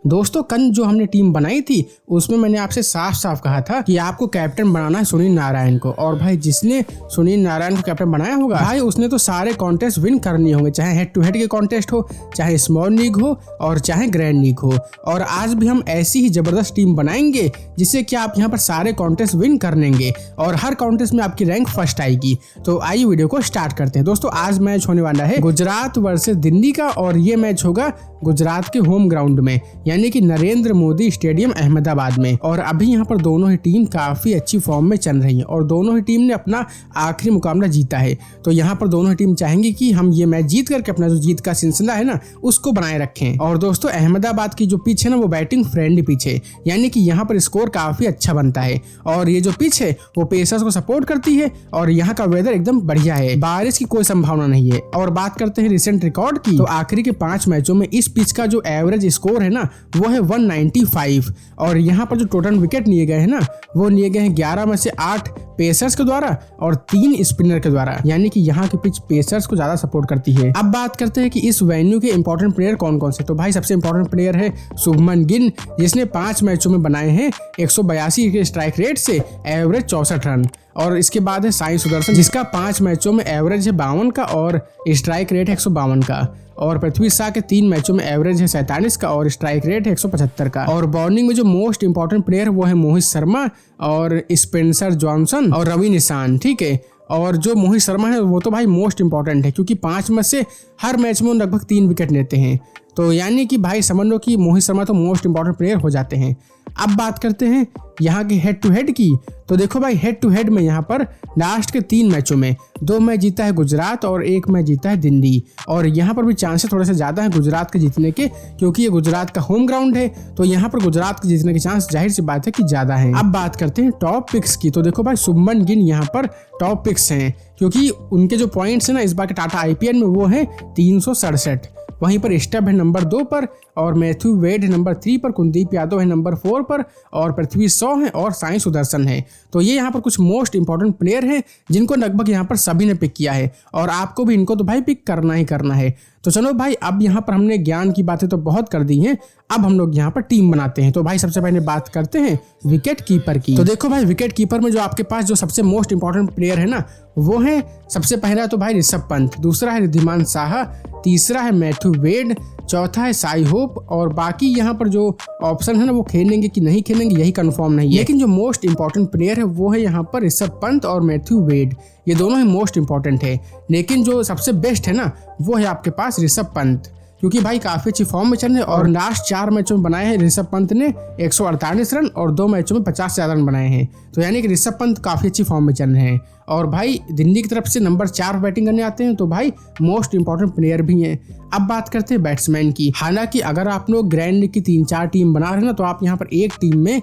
दोस्तों कल जो हमने टीम बनाई थी उसमें मैंने आपसे साफ साफ कहा था कि आपको कैप्टन बनाना है सुनील नारायण को। और भाई जिसने सुनील नारायण को कैप्टन बनाया होगा भाई उसने तो सारे कॉन्टेस्ट विन करने होंगे, चाहे हेड टू हेड के कॉन्टेस्ट हो, चाहे स्मॉल लीग हो और चाहे ग्रैंड लीग हो। और आज भी हम ऐसी ही जबरदस्त टीम बनाएंगे जिससे कि आप यहाँ पर सारे कॉन्टेस्ट विन कर लेंगे और हर कॉन्टेस्ट में आपकी रैंक फर्स्ट आएगी। तो आइए वीडियो को स्टार्ट करते हैं। दोस्तों आज मैच होने वाला है गुजरात वर्सेस दिल्ली का और ये मैच होगा गुजरात के होम ग्राउंड में यानी कि नरेंद्र मोदी स्टेडियम अहमदाबाद में। और अभी यहाँ पर दोनों ही टीम काफी अच्छी फॉर्म में चल रही है और दोनों ही टीम ने अपना आखिरी मुकाबला जीता है। तो यहाँ पर दोनों ही टीम चाहेंगे कि हम ये मैच जीत करके अपना जो जीत का सिलसिला है ना उसको बनाए रखें। और दोस्तों अहमदाबाद की जो पिच है ना वो बैटिंग फ्रेंडली पिच है यानी कि यहाँ पर स्कोर काफी अच्छा बनता है। और ये जो पिच है वो पेसर्स को सपोर्ट करती है और यहाँ का वेदर एकदम बढ़िया है, बारिश की कोई संभावना नहीं है। और बात करते हैं रिसेंट रिकॉर्ड की, तो आखिरी के 5 मैचों में इस पिच का जो एवरेज स्कोर है ना वो है 195। और यहाँ पर जो टोटल विकेट लिए गए हैं ना वो लिए गए हैं 11 में से 8 पेसर्स के द्वारा और 3 स्पिनर के द्वारा, यानी कि यहाँ की पिच पेसर्स को ज्यादा सपोर्ट करती है। अब बात करते हैं कि इस वेन्यू के इंपॉर्टेंट प्लेयर कौन कौन से। तो भाई सबसे इंपॉर्टेंट प्लेयर है शुभमन गिल जिसने 5 मैचों में बनाए हैं 182 के स्ट्राइक रेट से एवरेज 64 रन। और इसके बाद है साई सुदर्शन जिसका 5 मैचों में एवरेज है 52 का और स्ट्राइक रेट है 152 का। और पृथ्वी शॉ के 3 मैचों में एवरेज है 47 का और स्ट्राइक रेट है 175 का। और बॉलिंग में जो मोस्ट इंपॉर्टेंट प्लेयर वो है मोहित शर्मा और स्पेंसर जॉनसन और रवि निशान, ठीक है। और जो मोहित शर्मा है वो तो भाई मोस्ट इंपॉर्टेंट है क्योंकि 5 में से हर मैच में लगभग 3 विकेट लेते हैं। तो यानी कि भाई समझ लो कि मोहित शर्मा तो मोस्ट इंपॉर्टेंट प्लेयर हो जाते हैं। अब बात करते हैं यहाँ के हेड टू हेड की, तो देखो भाई हेड टू हेड में यहाँ पर लास्ट के 3 मैचों में 2 मैच जीता है गुजरात और 1 मैच जीता है दिल्ली। और यहाँ पर भी चांसेस थोड़े से ज्यादा है गुजरात के जीतने के क्योंकि ये गुजरात का होम ग्राउंड है, तो यहाँ पर गुजरात के जीतने के चांस जाहिर सी बात है कि ज्यादा है। अब बात करते हैं टॉप पिक्स की, तो देखो भाई शुभमन गिल यहाँ पर टॉप पिक्स हैं क्योंकि उनके जो पॉइंट्स है ना इस बार के टाटा आईपीएल में वो है 367। वहीं पर स्टब है नंबर 2 पर और मैथ्यू वेड है नंबर 3 पर, कुलदीप यादव है नंबर 4 पर और पृथ्वी शॉ है और साई सुदर्शन है। तो ये यहाँ पर कुछ मोस्ट इंपॉर्टेंट प्लेयर हैं जिनको लगभग यहाँ पर सभी ने पिक किया है और आपको भी इनको तो भाई पिक करना ही करना है। तो चलो भाई अब यहाँ पर हमने ज्ञान की बातें तो बहुत कर दी हैं, अब हम लोग यहाँ पर टीम बनाते हैं। तो भाई सबसे पहले बात करते हैं विकेट कीपर की। तो देखो भाई विकेट कीपर में जो आपके पास जो सबसे मोस्ट इंपॉर्टेंट प्लेयर है ना वो है सबसे पहला तो भाई ऋषभ पंत, दूसरा है रिद्धिमान साहा, तीसरा है मैथ्यू वेड, चौथा है साई होप और बाकी यहाँ पर जो ऑप्शन है ना वो खेलेंगे कि नहीं खेलेंगे यही कंफर्म नहीं है। लेकिन जो मोस्ट इंपॉर्टेंट प्लेयर है वो है यहाँ पर ऋषभ पंत और मैथ्यू वेड, ये दोनों ही मोस्ट इंपॉर्टेंट है। लेकिन जो सबसे बेस्ट है ना वो है आपके पास ऋषभ पंत क्योंकि भाई काफी अच्छी फॉर्म में चल रहे और लास्ट 4 मैचों में बनाए हैं ऋषभ पंत ने 148 रन और 2 मैचों में 50 से ज्यादा रन बनाए हैं। तो यानी कि ऋषभ पंत काफी अच्छी फॉर्म में चल रहे हैं। और भाई दिल्ली की तरफ से नंबर 4 बैटिंग करने आते हैं तो भाई मोस्ट इंपॉर्टेंट प्लेयर भी हैं। अब बात करते हैं बैट्समैन की। हालांकि अगर आप लोग ग्रैंड लीग की 3-4 टीम बना रहे हैं ना तो आप यहाँ पर एक टीम में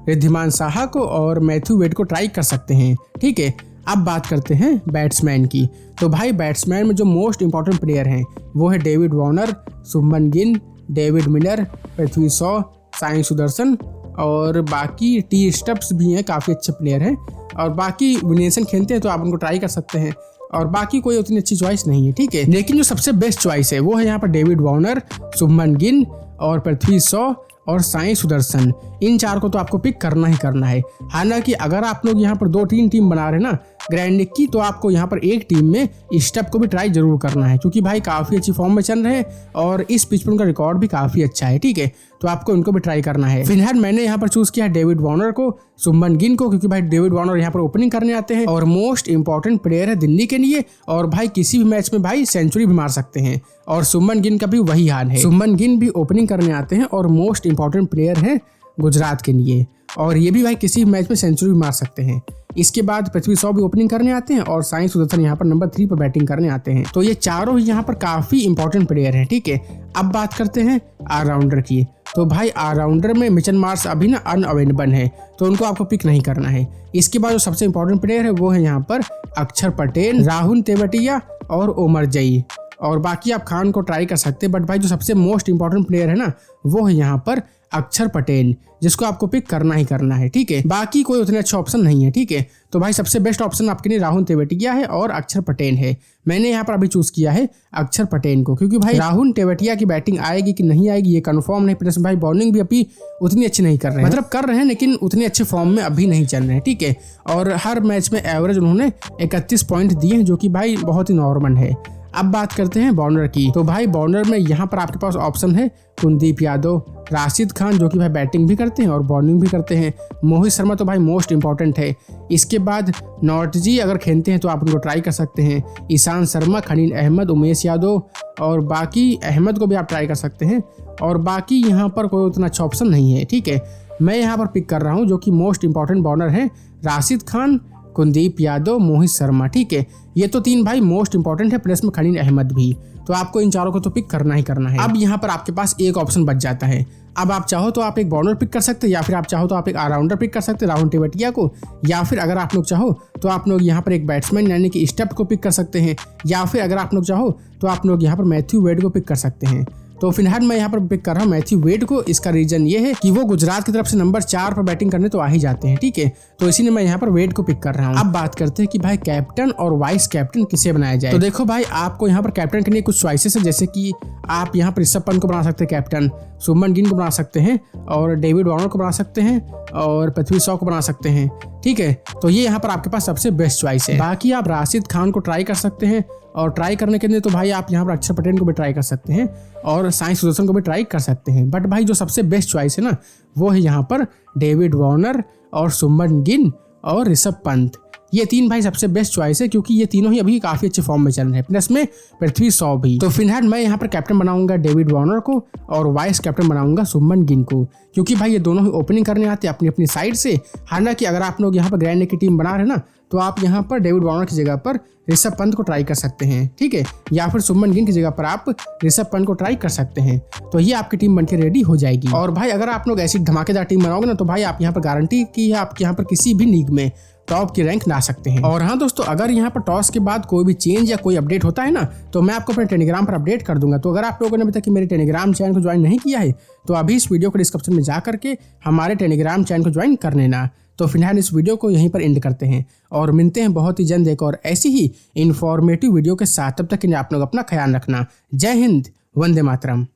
रिद्धिमान साहा को और मैथ्यू वेड को ट्राई कर सकते हैं, ठीक है। अब बात करते हैं बैट्समैन की। तो भाई बैट्समैन में जो मोस्ट इंपॉर्टेंट प्लेयर हैं वो है David Warner, Shubman Gill, David Miller, Prithvi Shaw, Sai Sudharsan और बाकी टी स्टब्स भी हैं, काफ़ी अच्छे प्लेयर हैं। और बाकी विलियमसन खेलते हैं तो आप उनको ट्राई कर सकते हैं और बाकी कोई उतनी अच्छी चॉइस नहीं है, ठीक है। लेकिन जो सबसे बेस्ट चॉइस है वो है यहाँ पर डेविड वार्नर, शुभमन गिल और पृथ्वी शॉ और साई सुदर्शन। इन 4 को तो आपको पिक करना ही करना है। हालांकि अगर आप लोग यहाँ पर 2-3 टीम बना रहे हैं ना ग्रैंड लीग की तो आपको यहाँ पर एक टीम में स्टब को भी ट्राई जरूर करना है क्योंकि भाई काफी अच्छी फॉर्म में चल रहे हैं और इस पिच पर उनका रिकॉर्ड भी काफी अच्छा है, ठीक है। तो आपको इनको भी ट्राई करना है। फिलहाल मैंने यहाँ पर चूज किया डेविड वार्नर को, शुभमन गिल को क्योंकि भाई डेविड वार्नर यहाँ पर ओपनिंग करने आते हैं और मोस्ट इंपॉर्टेंट प्लेयर है दिल्ली के लिए और भाई किसी भी मैच में भाई सेंचुरी भी मार सकते हैं। और शुभमन गिल का भी वही हाल है, शुभमन गिल भी ओपनिंग करने आते हैं और मोस्ट इंपॉर्टेंट प्लेयर है गुजरात के लिए और ये भी भाई किसी मैच में सेंचुरी मार सकते हैं। इसके बाद पृथ्वी शॉ भी ओपनिंग करने आते हैं और साई सुदर्शन यहाँ पर नंबर 3 पर बैटिंग करने आते हैं। तो ये चारों ही यहाँ पर काफी इंपॉर्टेंट प्लेयर हैं, ठीक है। अब बात करते हैं ऑलराउंडर की। तो भाई ऑलराउंडर में मिचेल मार्श अभी ना अनअवेलेबल है तो उनको आपको पिक नहीं करना है। इसके बाद जो सबसे इंपॉर्टेंट प्लेयर है वो है यहाँ पर अक्षर पटेल, राहुल तेवतिया और ओमर जई। और बाकी आप खान को ट्राई कर सकते हैं, बट भाई जो सबसे मोस्ट इंपॉर्टेंट प्लेयर है ना वो है यहाँ पर अक्षर पटेल, जिसको आपको पिक करना ही करना है, ठीक है। बाकी कोई उतने अच्छा ऑप्शन नहीं है, ठीक है। तो भाई सबसे बेस्ट ऑप्शन आपके लिए राहुल तेवतिया है और अक्षर पटेल है। मैंने यहाँ पर अभी चूज किया है अक्षर पटेल को, क्योंकि भाई राहुल तेवतिया की बैटिंग आएगी कि नहीं आएगी ये कंफर्म नहीं, प्लस भाई बॉलिंग भी अभी उतनी अच्छी नहीं कर रहे हैं, मतलब कर रहे हैं लेकिन उतने अच्छे फॉर्म में अभी नहीं चल रहे हैं, ठीक है। और हर मैच में एवरेज उन्होंने 31 पॉइंट दिए हैं, जो कि भाई बहुत ही नॉर्मल है। अब बात करते हैं बॉलर की। तो भाई बॉलर में यहाँ पर आपके पास ऑप्शन है कुलदीप यादव, राशिद खान जो कि भाई बैटिंग भी करते हैं और बॉलिंग भी करते हैं, मोहित शर्मा तो भाई मोस्ट इंपॉर्टेंट है। इसके बाद नॉटजी अगर खेलते हैं तो आप उनको ट्राई कर सकते हैं, ईशान शर्मा, खलील अहमद, उमेश यादव और बाकी अहमद को भी आप ट्राई कर सकते हैं। और बाकी यहाँ पर कोई उतना अच्छा ऑप्शन नहीं है, ठीक है। मैं यहाँ पर पिक कर रहा हूँ जो कि मोस्ट इंपॉर्टेंट बॉलर है, राशिद खान, कुलदीप यादव, मोहित शर्मा, ठीक है। ये तो 3 भाई मोस्ट इंपॉर्टेंट है, प्लस में खलील अहमद भी। तो आपको इन चारों को तो पिक करना ही करना है। अब यहाँ पर आपके पास एक ऑप्शन बच जाता है। अब आप चाहो तो आप एक बॉलर पिक कर सकते हैं, या फिर आप चाहो तो आप एक ऑलराउंडर पिक कर सकते हैं राहुल तेवतिया को, या फिर अगर आप लोग चाहो तो आप लोग यहाँ पर एक बैट्समैन यानी कि स्टेप को पिक कर सकते हैं, या फिर अगर आप लोग चाहो तो आप लोग यहाँ पर मैथ्यू वेड को पिक कर सकते हैं। तो फिलहाल मैं यहाँ पर पिक कर रहा हूँ मैथ्यू वेड को। इसका रीजन ये है कि वो गुजरात की तरफ से नंबर 4 पर बैटिंग करने तो आ ही जाते हैं, ठीक है। तो इसीलिए मैं यहाँ पर वेड को पिक कर रहा हूँ। अब बात करते हैं कि भाई कैप्टन और वाइस कैप्टन किसे बनाया जाए। तो देखो भाई आपको यहाँ पर कैप्टन के लिए कुछ चॉइसेस है, जैसे कि आप यहाँ पर ऋषभ पंत को बना सकते हैं कैप्टन, शुभमन गिल को बना सकते हैं, और डेविड वार्नर को बना सकते हैं, और पृथ्वी शॉ को बना सकते हैं, ठीक है। तो ये यहाँ पर आपके पास सबसे बेस्ट चॉइस है। बाकी आप राशिद खान को ट्राई कर सकते हैं, और ट्राई करने के लिए तो भाई आप यहाँ पर अक्षर पटेल को भी ट्राई कर सकते हैं और साई सुदर्शन को भी ट्राई कर सकते हैं। बट भाई जो सबसे बेस्ट चॉइस है ना वो है यहाँ पर डेविड वार्नर और शुभमन गिल और ऋषभ पंत। ये 3 भाई सबसे बेस्ट चॉइस है, क्योंकि ये तीनों ही अभी काफी अच्छे फॉर्म में चल रहे हैं, प्लस में पृथ्वी शॉ भी। तो फिलहाल मैं यहाँ पर कैप्टन बनाऊंगा डेविड वार्नर को और वाइस कैप्टन बनाऊंगा शुभमन गिल को, क्योंकि भाई ये दोनों ही ओपनिंग करने आते हैं अपनी अपनी साइड से। हालांकि अगर आप लोग यहाँ पर ग्रैंड की टीम बना रहे हैं ना तो आप यहाँ पर डेविड वार्नर की जगह पर ऋषभ पंत को ट्राई कर सकते हैं, ठीक है, या फिर शुभमन गिल की जगह पर आप ऋषभ पंत को ट्राई कर सकते हैं। तो ये आपकी टीम बनके रेडी हो जाएगी। और भाई अगर आप लोग ऐसी धमाकेदार टीम बनाओगे ना तो भाई आप यहाँ पर गारंटी की है आपके यहाँ पर किसी भी लीग में टॉप की रैंक ला सकते हैं। और हाँ दोस्तों, अगर यहाँ पर टॉस के बाद कोई भी चेंज या कोई अपडेट होता है ना तो मैं आपको अपने टेलीग्राम पर अपडेट कर दूंगा। तो अगर आप लोगों ने अभी तक मेरे टेलीग्राम चैनल को ज्वाइन नहीं किया है तो अभी इस वीडियो को डिस्क्रिप्शन में जा करके हमारे टेलीग्राम चैनल को ज्वाइन कर लेना। तो फिलहाल इस वीडियो को यहीं पर एंड करते हैं और मिलते हैं बहुत ही जल्द एक और ऐसी ही इन्फॉर्मेटिव वीडियो के साथ। तब तक के लिए आप लोग अपना ख्याल रखना। जय हिंद, वंदे मातरम।